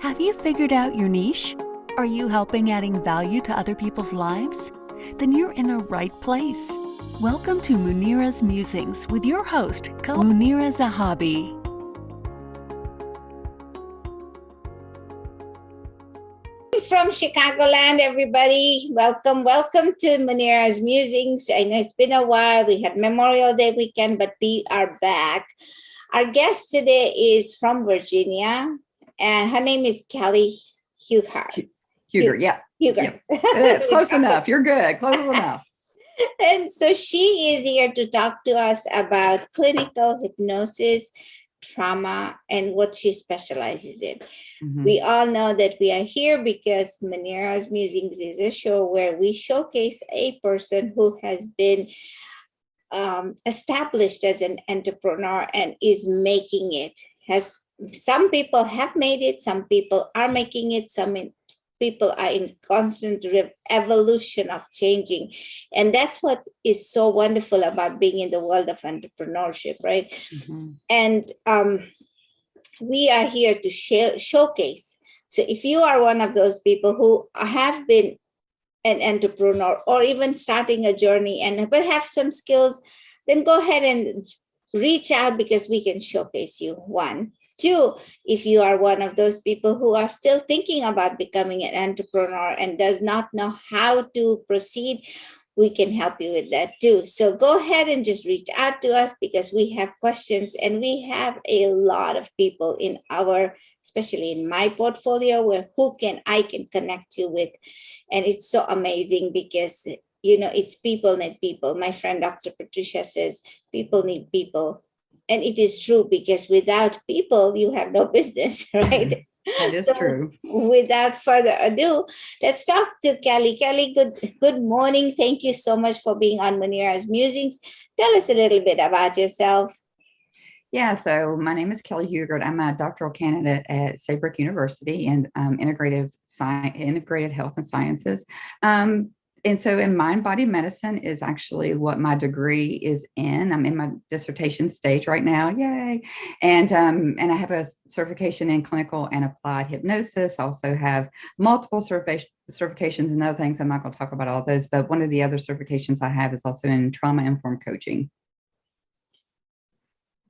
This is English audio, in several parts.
Have you figured out your niche? Are you helping adding value to other people's lives? Then you're in the right place. Welcome to Munira's Musings with your host, Munira Zahabi. From Chicagoland, everybody. Welcome to Munira's Musings. I know it's been a while. We had Memorial Day weekend, but we are back. Our guest today is from Virginia, and her name is Kelli Hughart. Hughart, yeah. Hughart. Yep. Close enough. You're good. Close enough. And so she is here to talk to us about clinical hypnosis, trauma, and what she specializes in. Mm-hmm. We all know that we are here because Munira's Musings is a show where we showcase a person who has been established as an entrepreneur and is making it. Some people have made it, some people are making it, some people are in constant evolution of changing. And that's what is so wonderful about being in the world of entrepreneurship, right? Mm-hmm. And we are here to showcase. So if you are one of those people who have been an entrepreneur or even starting a journey but have some skills, then go ahead and reach out because we can showcase you. One. Two, if you are one of those people who are still thinking about becoming an entrepreneur and does not know how to proceed, we can help you with that too. So go ahead and just reach out to us because we have questions, and we have a lot of people in especially in my portfolio, where I can connect you with. And it's so amazing because, it's people need people. My friend, Dr. Patricia, says people need people. And it is true, because without people, you have no business, right? That is true. Without further ado, let's talk to Kelli. Kelli, good morning. Thank you so much for being on Munira's Musings. Tell us a little bit about yourself. Yeah, so my name is Kelli Hughart. I'm a doctoral candidate at Saybrook University in integrative health and sciences. And so in mind-body medicine is actually what my degree is in. I'm in my dissertation stage right now. Yay. And I have a certification in clinical and applied hypnosis. I also have multiple certifications and other things. I'm not going to talk about all those, but one of the other certifications I have is also in trauma-informed coaching.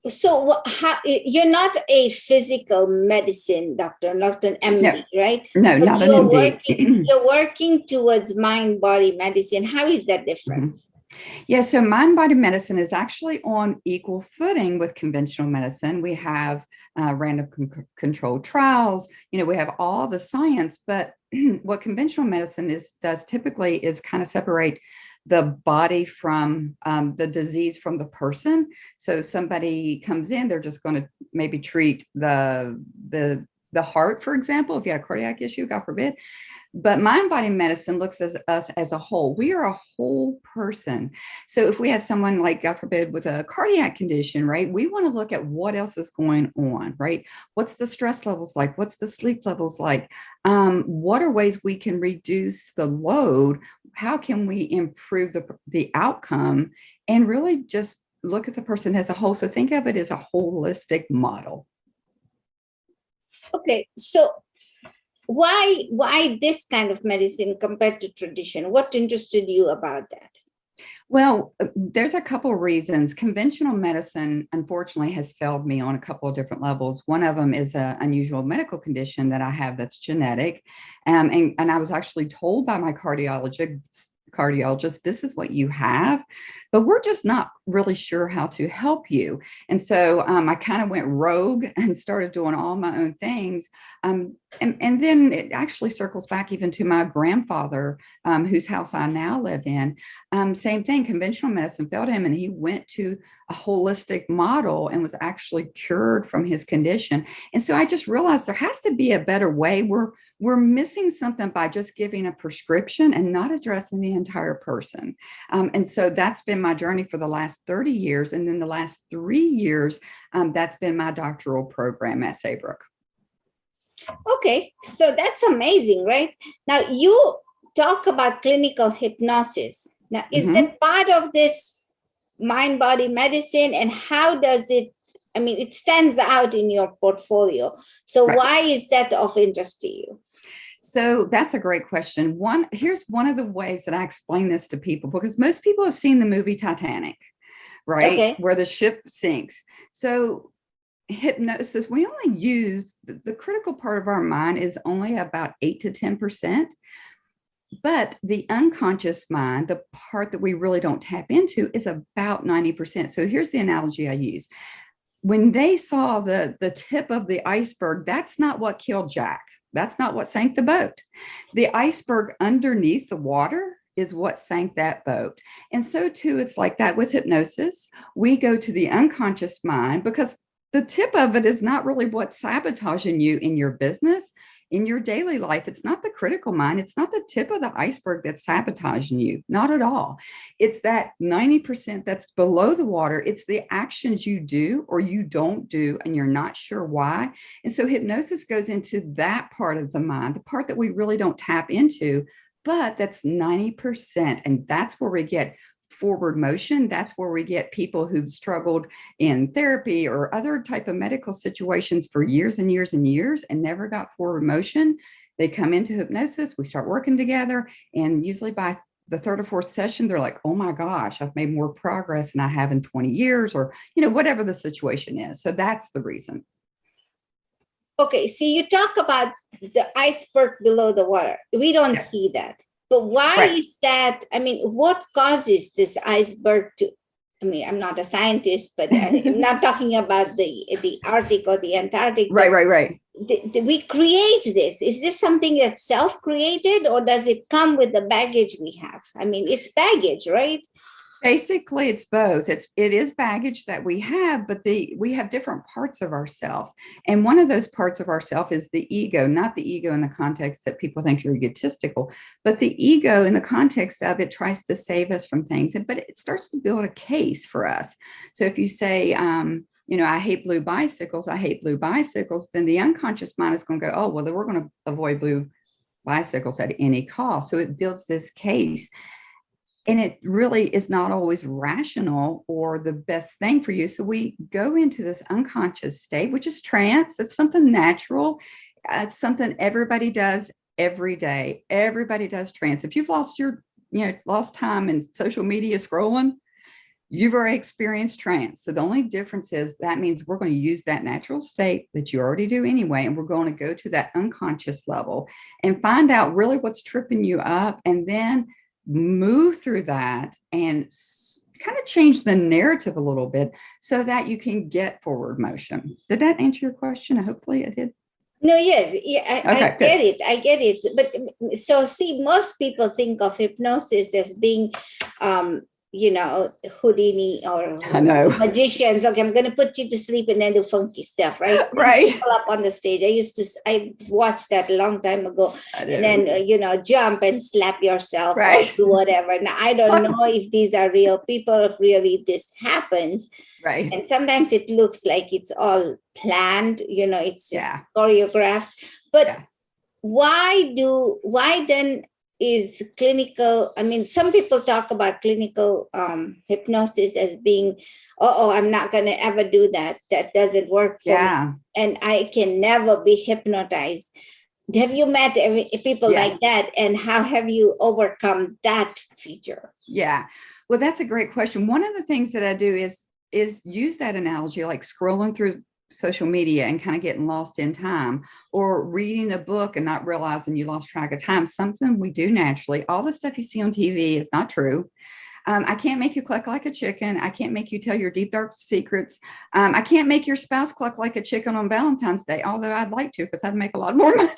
So you're not a physical medicine doctor, not an MD, right? No, but not an MD. You're working towards mind-body medicine. How is that different? Mm-hmm. Yeah, so mind-body medicine is actually on equal footing with conventional medicine. We have random controlled trials. We have all the science, but what conventional medicine does typically is kind of separate the body from the disease from the person. So somebody comes in, they're just going to maybe treat the heart, for example, if you had a cardiac issue, God forbid. But mind-body medicine looks at us as a whole. We are a whole person. So if we have someone like, God forbid, with a cardiac condition, right, we want to look at what else is going on, right? What's the stress levels like? What's the sleep levels like? What are ways we can reduce the load? How can we improve the outcome? And really just look at the person as a whole. So think of it as a holistic model. Okay, so why this kind of medicine compared to tradition? What interested you about that? Well, there's a couple of reasons. Conventional medicine, unfortunately, has failed me on a couple of different levels. One of them is an unusual medical condition that I have that's genetic. And I was actually told by my cardiologist, this is what you have, but we're just not really sure how to help you. And so I kind of went rogue and started doing all my own things. And then it actually circles back even to my grandfather, whose house I now live in. Same thing, conventional medicine failed him, and he went to a holistic model and was actually cured from his condition. And so I just realized there has to be a better way. We're missing something by just giving a prescription and not addressing the entire person. And so that's been my journey for the last 30 years. And then the last 3 years, that's been my doctoral program at Saybrook. Okay, so that's amazing, right? Now you talk about clinical hypnosis. Now, is that part of this mind-body medicine, and how does it I mean, it stands out in your portfolio. So Right. why is that of interest to you? So that's a great question. Here's one of the ways that I explain this to people, because most people have seen the movie Titanic, right? Okay. Where the ship sinks. So hypnosis, we only use the critical part of our mind is only about 8 to 10%. But the unconscious mind, the part that we really don't tap into, is about 90%. So here's the analogy I use. When they saw the tip of the iceberg, that's not what killed Jack. That's not what sank the boat. The iceberg underneath the water is what sank that boat. And so too, it's like that with hypnosis. We go to the unconscious mind because the tip of it is not really what's sabotaging you in your business, in your daily life. It's not the critical mind. It's not the tip of the iceberg that's sabotaging you. Not at all. It's that 90% that's below the water. It's the actions you do or you don't do, and you're not sure why. And so hypnosis goes into that part of the mind, the part that we really don't tap into, but that's 90%. And that's where we get forward motion. That's where we get people who've struggled in therapy or other type of medical situations for years and years and years and never got forward motion. They come into hypnosis, we start working together, and usually by the third or fourth session, they're like, oh my gosh, I've made more progress than I have in 20 years, or, whatever the situation is. So that's the reason. Okay, so you talk about the iceberg below the water. We don't see that. But why is that? I mean, what causes this iceberg to? I mean, I'm not a scientist, but I'm not talking about the Arctic or the Antarctic. Right. We create this. Is this something that's self-created, or does it come with the baggage we have? I mean, it's baggage, right? Basically, it's both. It is baggage that we have, but we have different parts of ourself. And one of those parts of ourself is the ego, not the ego in the context that people think you're egotistical, but the ego in the context of it tries to save us from things. But it starts to build a case for us. So if you say, I hate blue bicycles, then the unconscious mind is going to go, oh, well, then we're going to avoid blue bicycles at any cost. So it builds this case. And it really is not always rational or the best thing for you. So we go into this unconscious state, which is trance. It's something natural. It's something everybody does every day. Everybody does trance. If you've lost lost time in social media scrolling, you've already experienced trance. So the only difference is that means we're going to use that natural state that you already do anyway, and we're going to go to that unconscious level and find out really what's tripping you up, and then move through that and kind of change the narrative a little bit so that you can get forward motion. Did that answer your question? Hopefully it did. No, yes. Yeah, I get it. But so see, most people think of hypnosis as being Houdini or magicians. Okay, I'm going to put you to sleep and then do funky stuff, right? Right. People up on the stage. I watched that a long time ago. And then, jump and slap yourself or do whatever. Now, I don't know if these are real people, if really this happens. Right. And sometimes it looks like it's all planned, it's just choreographed. But why then is clinical, I mean, some people talk about clinical hypnosis as being, I'm not going to ever do that. That doesn't work for me. And I can never be hypnotized. Have you met people like that? And how have you overcome that feature? Yeah. Well, that's a great question. One of the things that I do is use that analogy, like scrolling through social media and kind of getting lost in time, or reading a book and not realizing you lost track of time. Something we do naturally. All the stuff you see on TV is not true. I can't make you cluck like a chicken. I can't make you tell your deep, dark secrets. I can't make your spouse cluck like a chicken on Valentine's Day, although I'd like to, because I'd make a lot more money.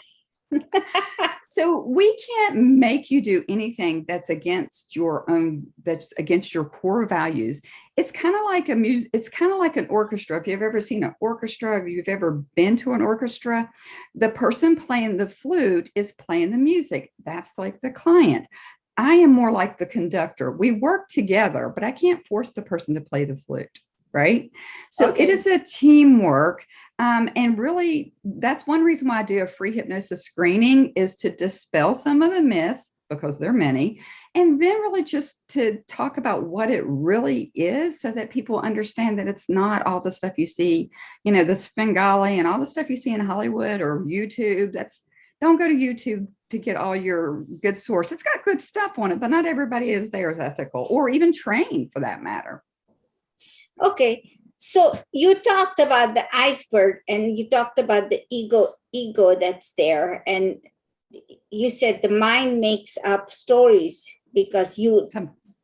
So we can't make you do anything that's against your core values. It's kind of like it's kind of like an orchestra. If you've ever seen an orchestra, if you've ever been to an orchestra, the person playing the flute is playing the music. That's like the client. I am more like the conductor. We work together, but I can't force the person to play the flute. Right. So it is a teamwork. And really, that's one reason why I do a free hypnosis screening, is to dispel some of the myths because there are many, and then really just to talk about what it really is so that people understand that it's not all the stuff you see, the Svengali and all the stuff you see in Hollywood or YouTube. Don't go to YouTube to get all your good source. It's got good stuff on it, but not everybody is there as ethical or even trained for that matter. Okay. So you talked about the iceberg and you talked about the ego that's there. And you said the mind makes up stories because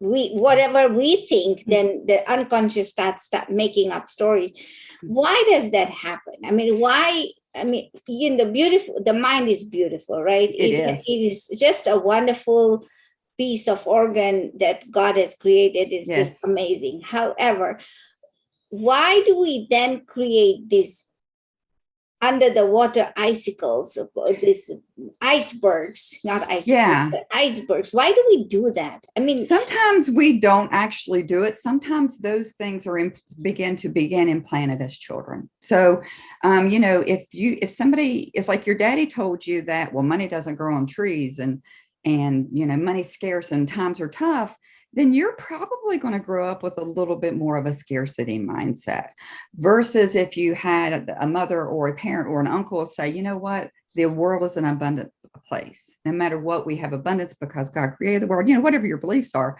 whatever we think, then the unconscious starts making up stories. Why does that happen? I mean, the mind is beautiful, right? It is just a wonderful piece of organ that God has created. It's just amazing. However, why do we then create these under the water icicles, these icebergs, not icicles, but icebergs? Why do we do that? I mean, sometimes we don't actually do it. Sometimes those things are begin implanted as children. So, if somebody, it's like your daddy told you that, well, money doesn't grow on trees and money's scarce and times are tough, then you're probably going to grow up with a little bit more of a scarcity mindset versus if you had a mother or a parent or an uncle say, you know what, the world is an abundant place. No matter what, we have abundance because God created the world, whatever your beliefs are.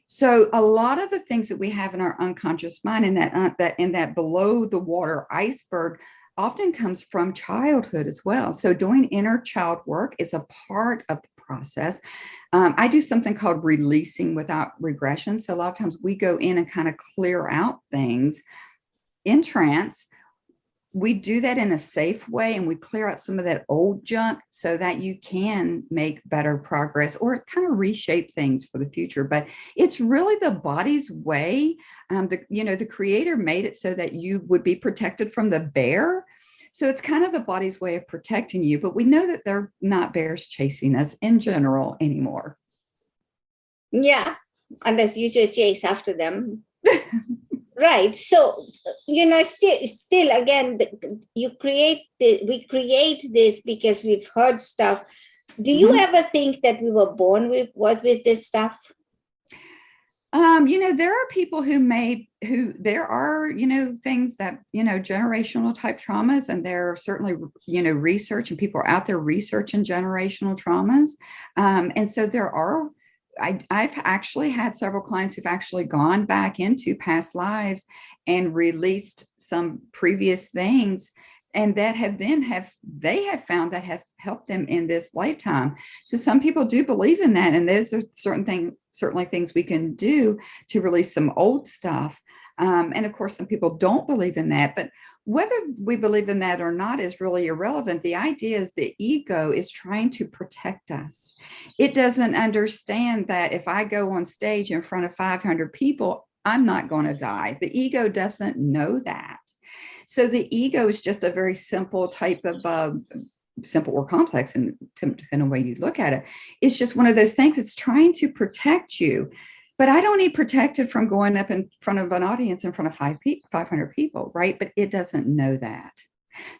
So a lot of the things that we have in our unconscious mind in that below the water iceberg often comes from childhood as well. So doing inner child work is a part of the process. I do something called releasing without regression. So a lot of times we go in and kind of clear out things in trance. We do that in a safe way and we clear out some of that old junk so that you can make better progress or kind of reshape things for the future. But it's really the body's way. The creator made it so that you would be protected from the bear. So it's kind of the body's way of protecting you, but we know that they're not bears chasing us in general anymore. Yeah, unless you just chase after them. Right. So, still again, we create this because we've heard stuff. Do you ever think that we were born with this stuff? There are people there are, things that, generational type traumas, and there are certainly, research and people are out there researching generational traumas. And so I've actually had several clients who've actually gone back into past lives and released some previous things, and that they have found that have helped them in this lifetime. So some people do believe in that, and those are certainly things we can do to release some old stuff. And of course, some people don't believe in that, but whether we believe in that or not is really irrelevant. The idea is the ego is trying to protect us. It doesn't understand that if I go on stage in front of 500 people, I'm not going to die. The ego doesn't know that. So the ego is just a very simple type of simple or complex, and depending on the way you look at it, it's just one of those things that's trying to protect you. But I don't need protected from going up in front of an audience in front of 500 people, right? But it doesn't know that.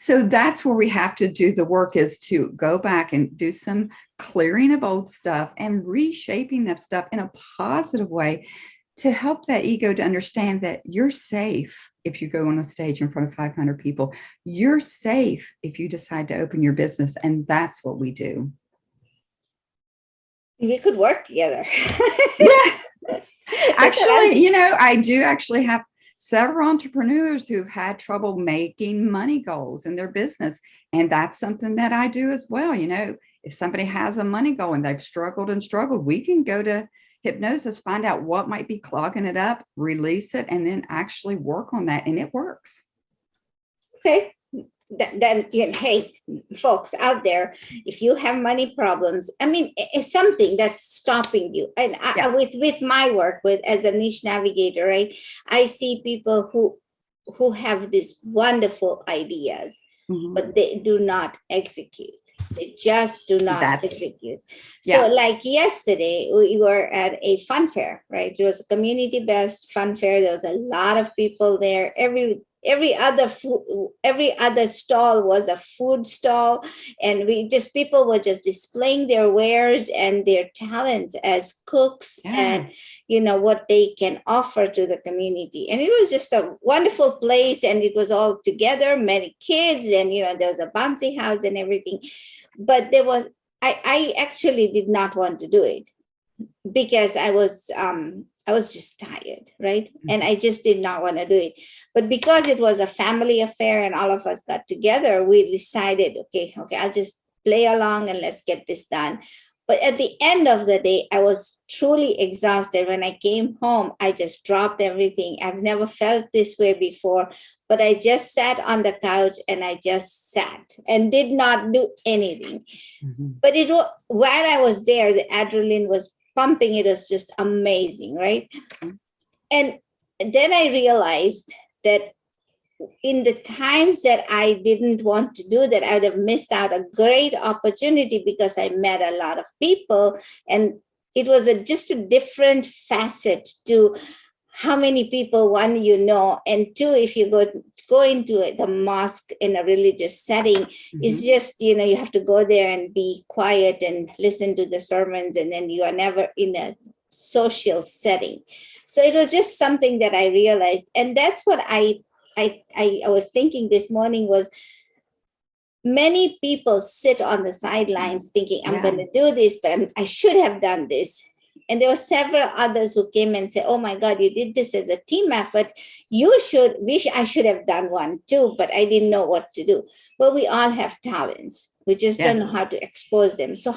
So that's where we have to do the work, is to go back and do some clearing of old stuff and reshaping that stuff in a positive way to help that ego to understand that you're safe if you go on a stage in front of 500 people. You're safe if you decide to open your business. And that's what we do. We could work together. Yeah. Actually, I do actually have several entrepreneurs who've had trouble making money goals in their business. And that's something that I do as well. If somebody has a money goal and they've struggled, we can go to hypnosis, find out what might be clogging it up, release it, and then actually work on that. And it works. Okay. Then, hey, folks out there, if you have money problems, it's something that's stopping you. And with my work as a niche navigator, right, I see people who have these wonderful ideas, but they do not execute. They just do not execute. So like yesterday, we were at a fun fair, right? It was a community-based fun fair. There was a lot of people there. every other stall was a food stall, and people were just displaying their wares and their talents as cooks, and what they can offer to the community. And it was just a wonderful place, and it was all together, many kids, and there was a bouncy house and everything. But I actually did not want to do it because I was just tired, right? And I just did not want to do it. But because it was a family affair and all of us got together, we decided, okay, I'll just play along and let's get this done. But at the end of the day, I was truly exhausted. When I came home, I just dropped everything. I've never felt this way before, but I just sat on the couch and I just sat and did not do anything. But while I was there, the adrenaline was pumping. It was just amazing, right? And then I realized that in the times that I didn't want to do that, I would have missed out a great opportunity because I met a lot of people, and it was just a different facet to how many people, one, and two, if you go into the mosque in a religious setting, it's just, you have to go there and be quiet and listen to the sermons, and then you are never in a social setting. So it was just something that I realized. And that's what I was thinking this morning was, many people sit on the sidelines thinking, I'm going to do this, but I should have done this. And there were several others who came and said, oh my God, you did this as a team effort. I should have done one too, but I didn't know what to do. Well, we all have talents. We just don't know how to expose them. So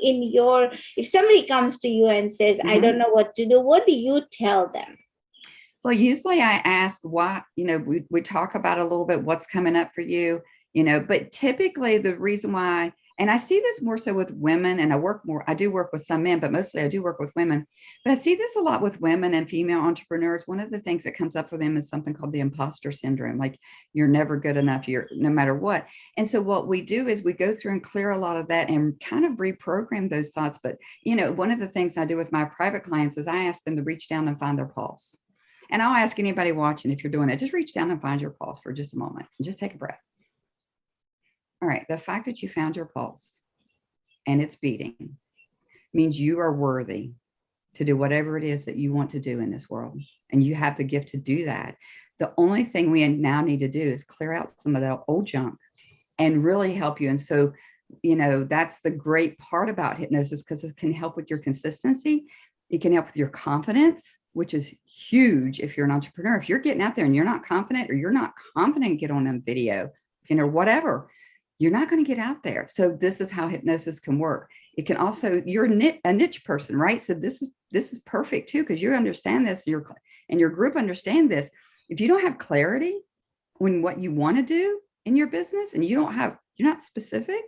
if somebody comes to you and says, I don't know what to do, what do you tell them? Well, usually I ask why, we talk about a little bit what's coming up for you, but typically the reason why, and I see this more so with women, and I do work with some men, but mostly I do work with women, but I see this a lot with women and female entrepreneurs. One of the things that comes up for them is something called the imposter syndrome. Like, you're never good enough, no matter what. And so what we do is we go through and clear a lot of that and kind of reprogram those thoughts. But, one of the things I do with my private clients is I ask them to reach down and find their pulse. And I'll ask anybody watching, if you're doing it, just reach down and find your pulse for just a moment and just take a breath. All right. The fact that you found your pulse and it's beating means you are worthy to do whatever it is that you want to do in this world. And you have the gift to do that. The only thing we now need to do is clear out some of that old junk and really help you. And so, that's the great part about hypnosis, because it can help with your consistency. It can help with your confidence, which is huge if you're an entrepreneur. If you're getting out there and you're not confident, or you're not confident, get on a video, or whatever, you're not going to get out there. So this is how hypnosis can work. It can also, you're a niche person, right? So this is perfect too, because you understand this, and your group understand this. If you don't have clarity on what you want to do in your business, and you're not specific,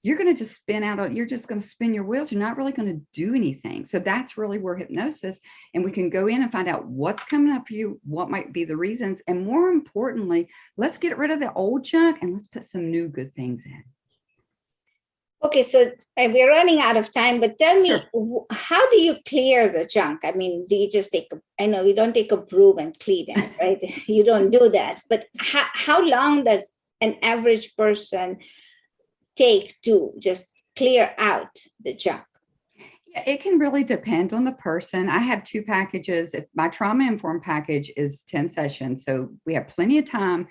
you're going to just you're just going to spin your wheels. You're not really going to do anything. So that's really where hypnosis, and we can go in and find out what's coming up for you, what might be the reasons. And more importantly, let's get rid of the old junk and let's put some new good things in. Okay, so we're running out of time, but tell me, how do you clear the junk? I mean, do you just I know you don't take a broom and clean it, right? You don't do that. But how long does an average person take to just clear out the junk? It can really depend on the person. I have 2 packages. If my trauma-informed package is 10 sessions, so we have plenty of time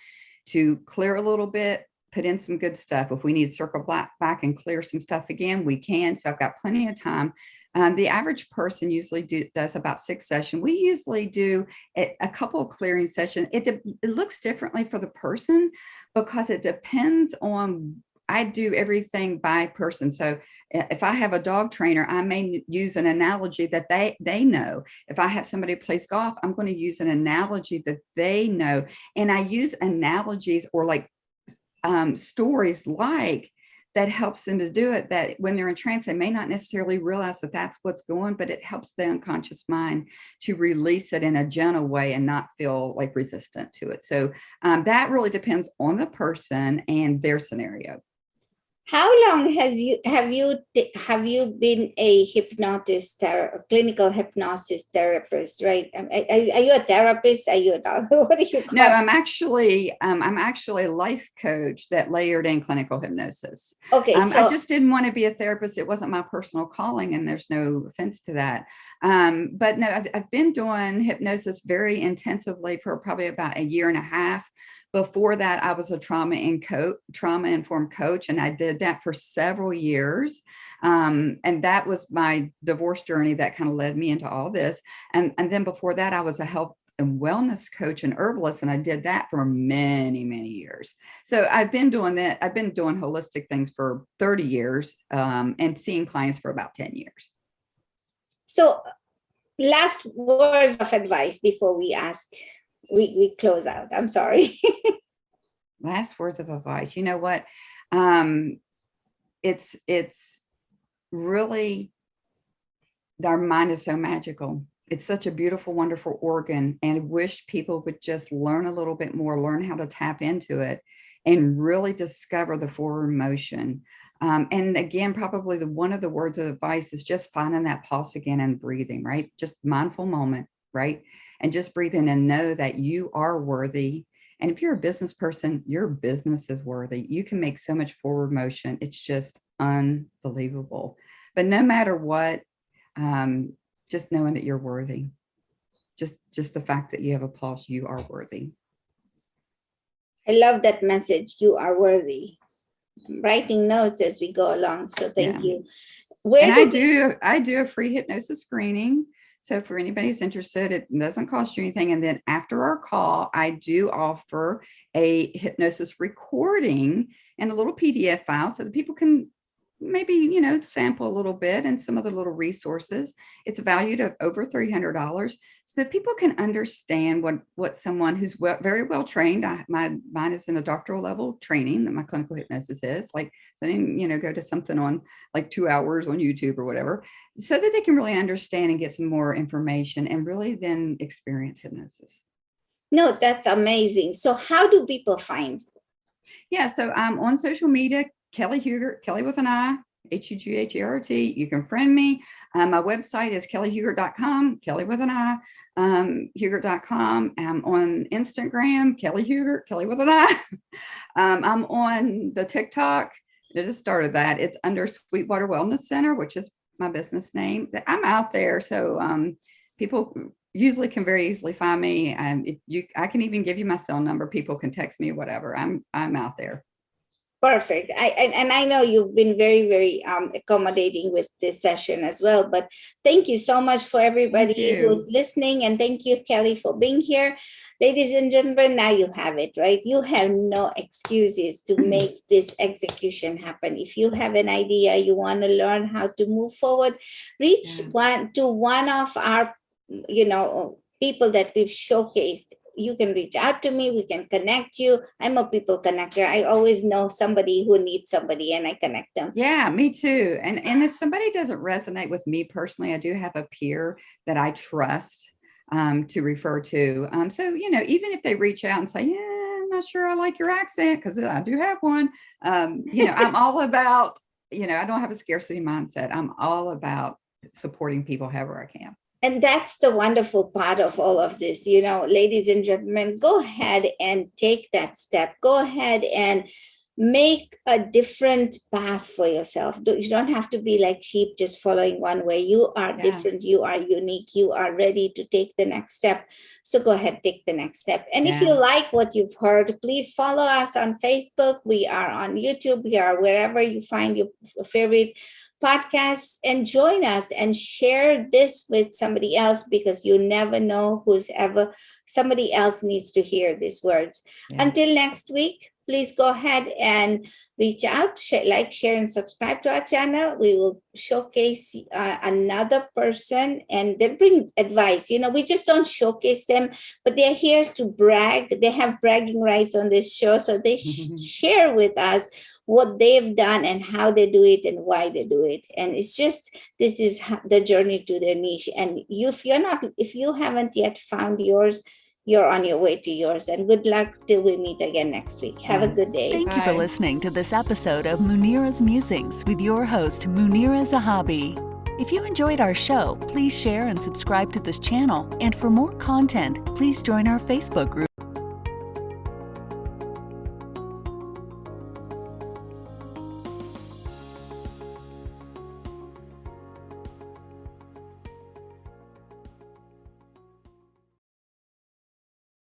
to clear a little bit, put in some good stuff. If we need to circle back and clear some stuff again, we can. So I've got plenty of time. The average person usually does about 6 sessions. We usually do a couple of clearing sessions. It looks differently for the person, because it depends on, I do everything by person. So if I have a dog trainer, I may use an analogy that they know. If I have somebody who plays golf, I'm going to use an analogy that they know. And I use analogies or stories that helps them to do it, that when they're in trance, they may not necessarily realize that that's what's going, but it helps the unconscious mind to release it in a gentle way and not feel resistant to it. So that really depends on the person and their scenario. How long have you been a clinical hypnosis therapist, right? Are you a therapist? Are you a doctor? What do you call No, it? I'm actually a life coach that layered in clinical hypnosis. Okay, I so just didn't want to be a therapist. It wasn't my personal calling, and there's no offense to that. But no, I've been doing hypnosis very intensively for probably about a year and a half. Before that, I was a trauma informed coach, and I did that for several years. And that was my divorce journey that kind of led me into all this. And then before that, I was a health and wellness coach and herbalist, and I did that for many, many years. So I've been doing that. I've been doing holistic things for 30 years, and seeing clients for about 10 years. so last words of advice before we close out. I'm sorry. Last words of advice. You know what? It's really, our mind is so magical. It's such a beautiful, wonderful organ, and I wish people would just learn a little bit more, learn how to tap into it, and really discover the forward motion. And again, probably one of the words of advice is just finding that pulse again and breathing, right? Just mindful moment, right? And just breathe in and know that you are worthy. And if you're a business person, your business is worthy. You can make so much forward motion. It's just unbelievable. But no matter what, just knowing that you're worthy, just the fact that you have a pulse, you are worthy. I love that message. You are worthy. I'm writing notes as we go along. So thank you. And I do a free hypnosis screening. So for anybody who's interested, it doesn't cost you anything. And then after our call, I do offer a hypnosis recording and a little PDF file so that people can maybe, sample a little bit and some other little resources. It's valued at over $300 so that people can understand what someone who's very well trained. Mine is in a doctoral level training that my clinical hypnosis is like, so I didn't, go to something on like 2 hours on YouTube or whatever, so that they can really understand and get some more information and really then experience hypnosis. No, that's amazing. So how do people find? Yeah, so I'm on social media, Kelli Hughart, Kelli with an I, Hughart. You can friend me. My website is kellihughart.com, Kelli with an I, Hughart.com. I'm on Instagram, Kelli Hughart, Kelli with an I. I'm on the TikTok. I just started that. It's under Sweetwater Wellness Center, which is my business name. I'm out there. So people usually can very easily find me. I can even give you my cell number. People can text me, whatever. I'm out there. Perfect. I know you've been very, very accommodating with this session as well. But thank you so much for everybody who's listening. And thank you, Kelli, for being here. Ladies and gentlemen, now you have it, right? You have no excuses to make this execution happen. If you have an idea, you want to learn how to move forward, reach one of our, people that we've showcased. You can reach out to me. We can connect you. I'm a people connector. I always know somebody who needs somebody and I connect them. Yeah, me too. And if somebody doesn't resonate with me personally, I do have a peer that I trust to refer to. So, even if they reach out and say, yeah, I'm not sure I like your accent, because I do have one, I'm all about, I don't have a scarcity mindset. I'm all about supporting people however I can. And that's the wonderful part of all of this, ladies and gentlemen, go ahead and take that step. Go ahead and make a different path for yourself. You don't have to be like sheep just following one way. You are different. You are unique. You are ready to take the next step. So go ahead, take the next step. And if you like what you've heard, please follow us on Facebook. We are on YouTube. We are wherever you find your favorite podcasts, and join us and share this with somebody else, because you never know somebody else needs to hear these words. Until next week, please go ahead and reach out, share, and subscribe to our channel. We will showcase another person, and they'll bring advice. We just don't showcase them, but they're here to brag. They have bragging rights on this show, so they share with us what they've done and how they do it and why they do it. And it's just, this is the journey to their niche. And if you haven't yet found yours, you're on your way to yours. And good luck till we meet again next week. Have a good day. Thank you for Bye. listening to this episode of Munira's Musings with your host, Munira Zahabi. If you enjoyed our show, please share and subscribe to this channel. And for more content, please join our Facebook group.